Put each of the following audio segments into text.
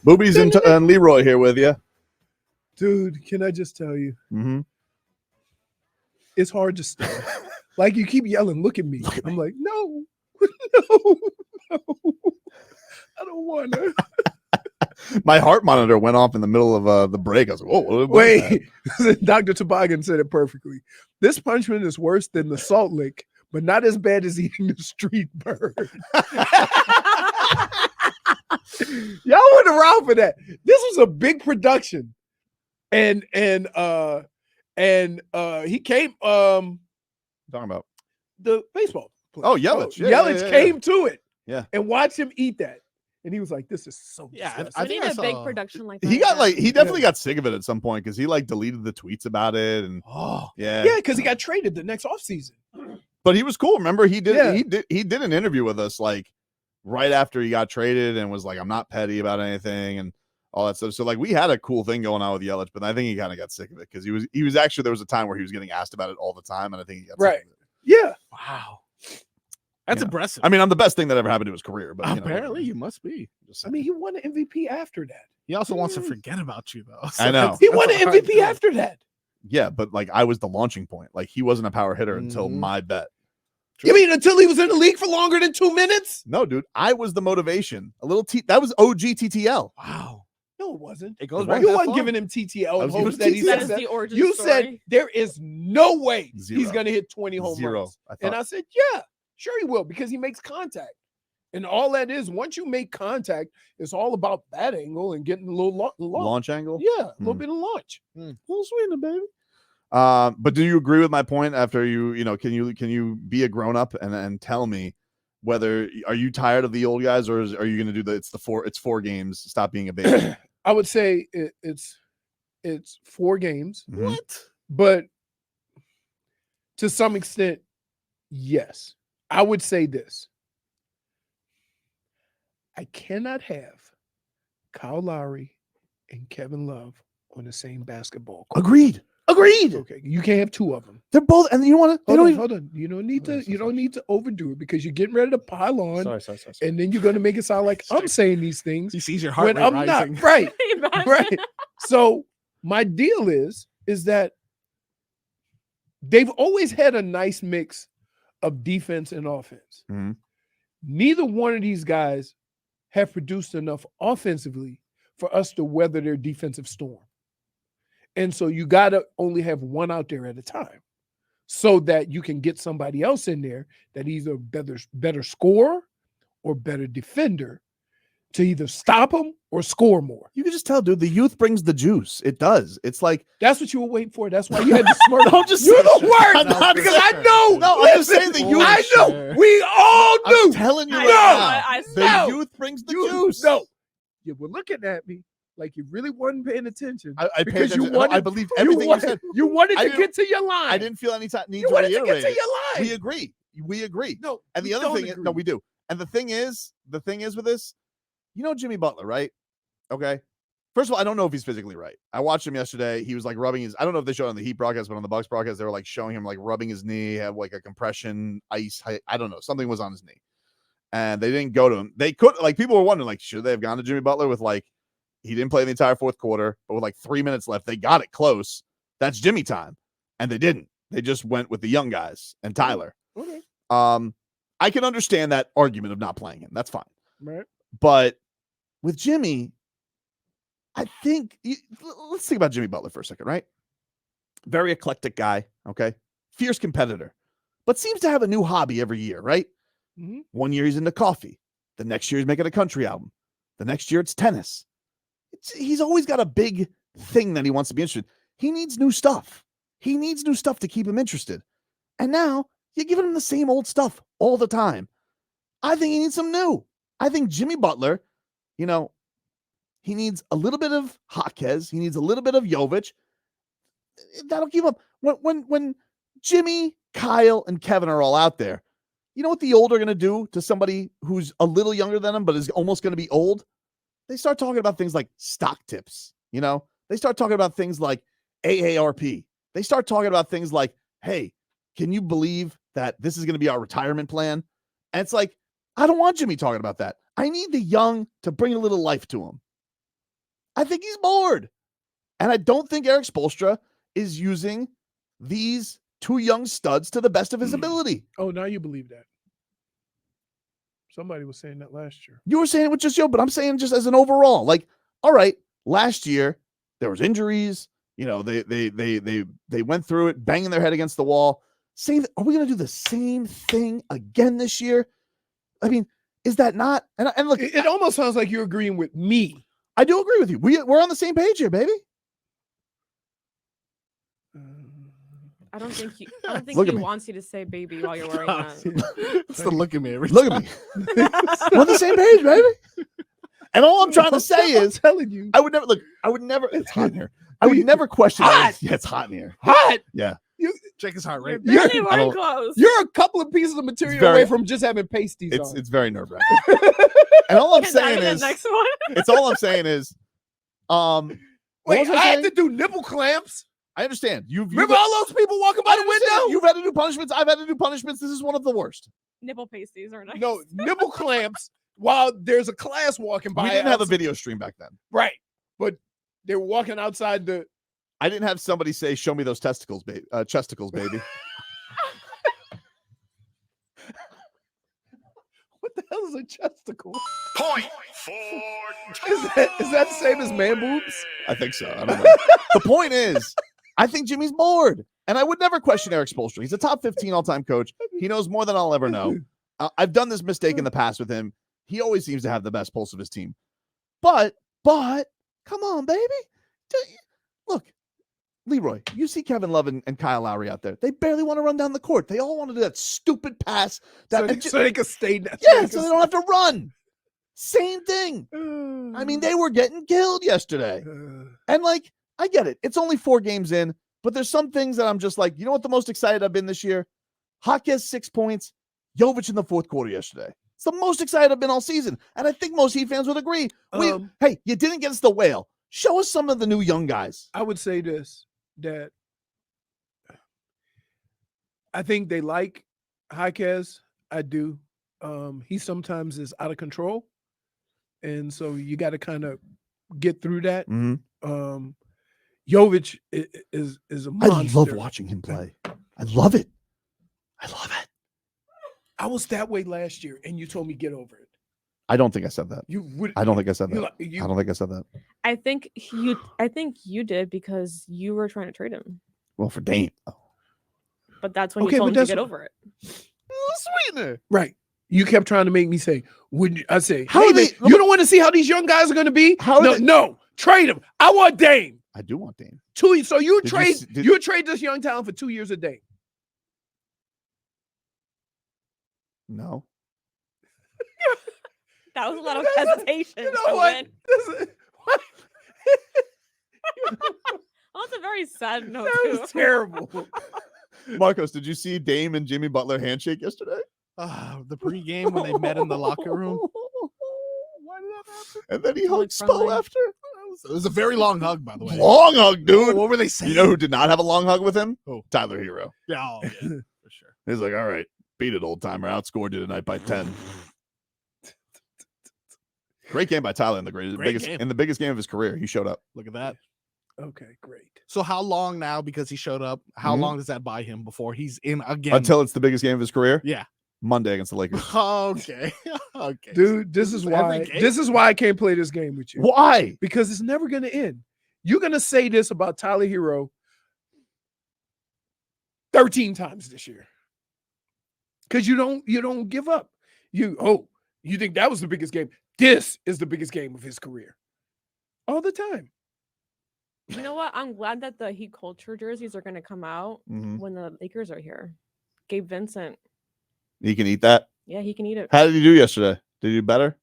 Boobies and Leroy here with you. Dude, can I just tell you? Mm-hmm. It's hard to stop. Like you keep yelling, look at me. I'm like, no, no, I don't want to. My heart monitor went off in the middle of the break. I was like, "Whoa, wait!" Dr. Toboggan said it perfectly. This punishment is worse than the salt lick, but not as bad as eating the street bird. Y'all went around for that. This was a big production, and he came. Talking about the baseball player. Oh, Yelich. Yelich came to it. Yeah. And watched him eat that. And he was like, this is so disgusting. I think a big production like that. He definitely got sick of it at some point because he like deleted the tweets about it. And yeah, because he got traded the next offseason. But he was cool. Remember, he did an interview with us like right after he got traded and was like, I'm not petty about anything and all that stuff. So like we had a cool thing going on with Yelich, but I think he kind of got sick of it because he was actually, there was a time where he was getting asked about it all the time, and I think he got sick of it. Yeah. Wow. That's impressive. I mean, I'm the best thing that ever happened to his career, but apparently you must be. I mean, he won an MVP after that. He also wants to forget about you, though. So I know. He won an MVP after that. Yeah, but like I was the launching point. Like he wasn't a power hitter until my bet. You mean until he was in the league for longer than 2 minutes? No, dude. I was the motivation. That was OG TTL. Wow. No, it wasn't. It goes back. You weren't giving him TTL and hopes that he That said is that. the origin You story. said there is no way Zero. he's going to hit 20 home Zero. runs. And I said, yeah, sure he will, because he makes contact. And all that is, once you make contact, it's all about that angle and getting a little launch angle. Yeah, a little bit of launch. A little sweetener, baby. But do you agree with my point? After can you be a grown up and tell me whether are you tired of the old guys or are you going to do it's 4 games? Stop being a baby. I would say it's 4 games. Mm-hmm. What? But to some extent, yes. I would say this. I cannot have Kyle Lowry and Kevin Love on the same basketball court. Agreed. Okay, you can't have 2 of them. They're both, and you want to hold on. You don't need to overdo it because you're getting ready to pile on. Sorry. And then you're going to make it sound like I'm saying these things. He sees your heart when rate I'm rising. not. Right. Right. So my deal is that they've always had a nice mix of defense and offense. Mm-hmm. Neither one of these guys have produced enough offensively for us to weather their defensive storm. And so you got to only have one out there at a time so that you can get somebody else in there that either better scorer or better defender to either stop them or score more. You can just tell, dude, the youth brings the juice. It does. It's like that's what you were waiting for. That's why you had to smirk. I'm just you're the worst. I'm not because I know. No, I'm just saying the youth. I know. We all do. I'm telling you the youth brings the juice. No. You were looking at me like you really wasn't paying attention. I because you wanted. I believe everything you said. You wanted to get to your line. I didn't feel any need to reiterate. You wanted to get to your line. We agree. No. And the other thing is, no, we do. And the thing is with this, you know Jimmy Butler, right? Okay. First of all, I don't know if he's physically right. I watched him yesterday. He was like rubbing his, I don't know if they showed it on the Heat broadcast, but on the Bucks broadcast, they were like showing him like rubbing his knee, have like a compression ice. I don't know. Something was on his knee. And they didn't go to him. They could, like, people were wondering, like, should they have gone to Jimmy Butler with like, he didn't play the entire fourth quarter, but with like 3 minutes left, they got it close. That's Jimmy time. And they didn't. They just went with the young guys and Tyler. Okay. I can understand that argument of not playing him. That's fine. Right. But with Jimmy, I think let's think about Jimmy Butler for a second, right? Very eclectic guy, okay? Fierce competitor, but seems to have a new hobby every year, right? Mm-hmm. 1 year he's into coffee. The next year he's making a country album. The next year it's tennis. He's always got a big thing that he wants to be interested in. He needs new stuff. He needs new stuff to keep him interested. And now you're giving him the same old stuff all the time. I think he needs some new. I think Jimmy Butler, you know, he needs a little bit of Jaquez. He needs a little bit of Jovic. That'll keep him. When Jimmy, Kyle, and Kevin are all out there, you know what the old are going to do to somebody who's a little younger than them, but is almost going to be old? They start talking about things like stock tips. You know, they start talking about things like AARP. They start talking about things like, hey, can you believe that this is going to be our retirement plan? And it's like, I don't want Jimmy talking about that. I need the young to bring a little life to him. I think he's bored. And I don't think Eric Spoelstra is using these two young studs to the best of his ability. Oh, now you believe that. Somebody was saying that last year. You were saying it with just but I'm saying just as an overall. Like, all right, last year there was injuries. You know, they went through it, banging their head against the wall. Are we going to do the same thing again this year? I mean, is that not? And look, it almost sounds like you're agreeing with me. I do agree with you. We're on the same page here, baby. I don't think he wants you to say baby while you're wearing that. It's the look at me. Look at me. We're on the same page, baby. And all I'm trying to say is, telling you, I would never. It's hot in here. I would never question. Hot. Yeah, it's hot in here. Hot. Yeah. Check his heart rate. You're barely wearing clothes. You're a couple of pieces of material away from just having pasties on. It's very nerve wracking. And all I'm saying is, next one. it's all I'm saying is, wait, I had to do nipple clamps. I understand. Remember all those people walking by the window? You've had to do punishments. I've had to do punishments. This is one of the worst. Nipple pasties are nice. No, nipple clamps while there's a class walking by. We didn't have a video stream back then. Right. But they were walking outside the. I didn't have somebody say, "Show me those testicles, baby." Chesticles, baby. What the hell is a chesticle? Point for Is that the same as man boobs? I think so. I don't know. The point is, I think Jimmy's bored. And I would never question Eric Spoelstra. He's a top 15 all-time coach. He knows more than I'll ever know. I've done this mistake in the past with him. He always seems to have the best pulse of his team. But, come on, baby. Look, Leroy, you see Kevin Love and Kyle Lowry out there. They barely want to run down the court. They all want to do that stupid pass. So they can stay down. Yeah, so they don't have to run. Same thing. I mean, they were getting killed yesterday. And, like, I get it. It's only 4 games in, but there's some things that I'm just like, you know what the most excited I've been this year? Jaquez 6 points, Jovic in the fourth quarter yesterday. It's the most excited I've been all season. And I think most Heat fans would agree. Hey, you didn't get us the whale. Show us some of the new young guys. I would say this, that I think they like Jaquez. I do. He sometimes is out of control. And so you got to kind of get through that. Mm-hmm. Jovic is a monster. I love watching him play. I love it. I was that way last year, and you told me get over it. I don't think I said that. You would. I don't think I said that. I don't think I said that. I think you did because you were trying to trade him. Well, for Dame. Oh. But that's when you told him to get over it. Sweetener. Right. You kept trying to make me say, wouldn't I say, how hey, man, you don't want to see how these young guys are going to be? No, trade them. I want Dame. I do want Dame. 2 years. So you trade this young talent for 2 years a Dame. No. That was a lot of hesitation. You know what? That's a very sad note. That was terrible. Marcos, did you see Dame and Jimmy Butler handshake yesterday? The pregame when they met in the locker room. Why did that happen? And then he hugged Spo after. It was a very long hug, by the way. Long hug, dude. What were they saying? You know who did not have a long hug with him? Who? Tyler Hero. Yeah, for sure. He's like, all right, beat it, old timer. Outscored you tonight by 10. Great game by Tyler in the biggest game of his career. He showed up. Look at that. Okay, great. So how long now, because he showed up, how long does that buy him before he's in again? Until it's the biggest game of his career? Yeah. Monday against the Lakers. Okay. Okay. Dude, this is why I can't play this game with you. Why? Because it's never going to end. You're going to say this about Tyler Hero 13 times this year. Because you don't give up. You think that was the biggest game? This is the biggest game of his career. All the time. You know what? I'm glad that the Heat culture jerseys are going to come out when the Lakers are here. Gabe Vincent. He can eat that? Yeah, he can eat it. How did he do yesterday? Did he do better?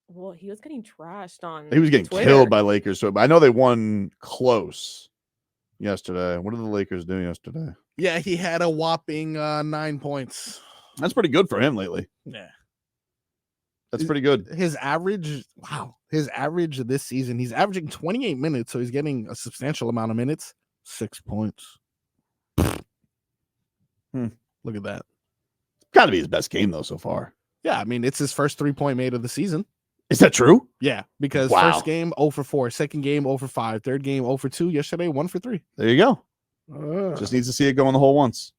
Well, he was getting trashed on He was getting Twitter. killed by Lakers. So I know they won close yesterday. What did the Lakers do yesterday? Yeah, he had a whopping 9 points. That's pretty good for him lately. Yeah. That's pretty good. His average this season, he's averaging 28 minutes, so he's getting a substantial amount of minutes. 6 points. Look at that. Got to be his best game, though, so far. Yeah, I mean, it's his first 3-point made of the season. Is that true? Yeah, because Wow. first game 0 for 4, second game 0 for 5, third game 0 for 2, yesterday 1 for 3. There you go. Just needs to see it go in the hole once.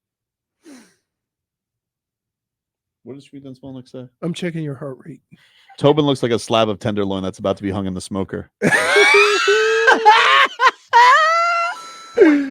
What does Sweet Spell next say? I'm checking your heart rate. Tobin looks like a slab of tenderloin that's about to be hung in the smoker.